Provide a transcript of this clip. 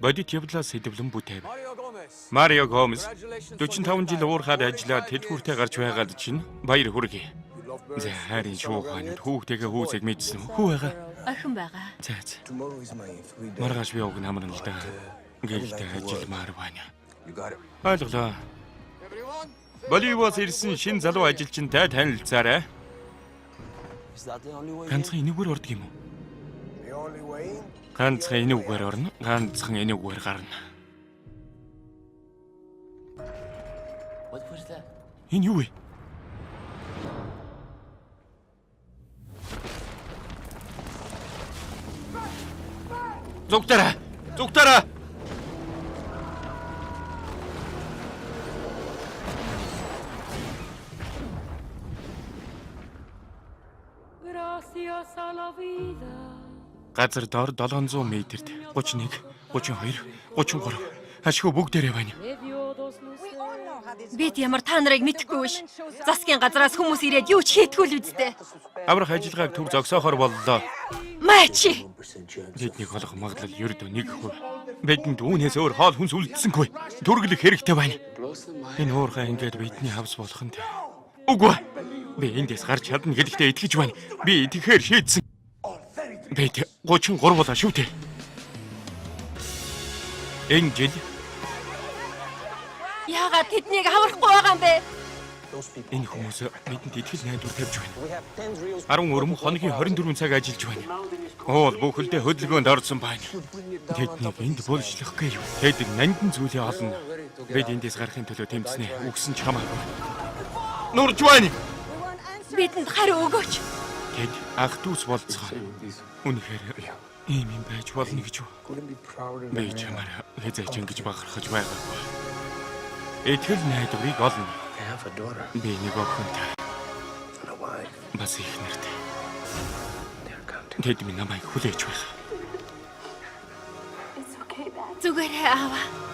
бодит явдлаас сэдвлэн бүтэв. Марио Гомес 45 жил уурхаад ажиллаад тэтгэвртэй гарч байгаад чинь баяр хүргэе. За харин шуухан хүүхдээгээ хүүсэг мэдсэн хүү байгаа. Охин байгаа. За. Маргааш би уг намран л да. Гэхдээ ажилмаар байна. Ойлголоо. Боливоос ирсэн шинэ залуу ажилчинтай танилцаарай. Ганцхан энэгээр ордог юм уу? Ганцхан энэгээр орно, ганцхан энэгээр гарна. Энэ юу вэ? Зүгтараа! Зүгтараа! Газар доор 700 метрт 31, 32, 33 ашгүй бүгдээрээ байна. Бид ямар та нарыг мэдэхгүй биш. Засгийн газраас хүмүүс ирээд юу ч хийтгүүл үсттэй. Аврах ажиллагааг төв зогсоохоор боллоо. Маачи. Тэднийг олох магадлал ердөө 1%. Бидэнд үүнээс өөр хоол хүнс үлдсэнгүй. Төрөглөх хэрэгтэй байна. Энэ уурхай ингээд бидний хавс болох нь. Үгүй. Би эндээс гарч чадна гэдэгтээ итгэж байна. Би тэгэхээр шийдсэн. Бид 33 болоо шүү дээ. Энэ жил Яагаад тэднийг аврахгүй байгаа юм бэ? энэ хүмүүс бидэнд итгэл найдвар тавьж байна. 10 өрөм хоногийн 24 цаг ажиллаж байна. Уул бүхэлдээ хөдөлгөөнд орсон байна. Тэднийг энд булшлах гээ юу? Тэд нандин зүйлээ олно. Бид эндээс гарахын төлөө тэмцэнэ. Үгсэн ч хамаагүй. Нурж байна. Бидэнд хариу өгөөч. Тэд ах дүүс болцгоо. Үнэхээр ийм юм байж болно гэж юу? Би чамаар хэзээ ч ингэж бахархаж байгаагүй. Итгэл найдварыг олно. Би нэг охинтой. Бас их нэртэй. Тэд минь намайг хүлээж байх. Зүгээр аваа.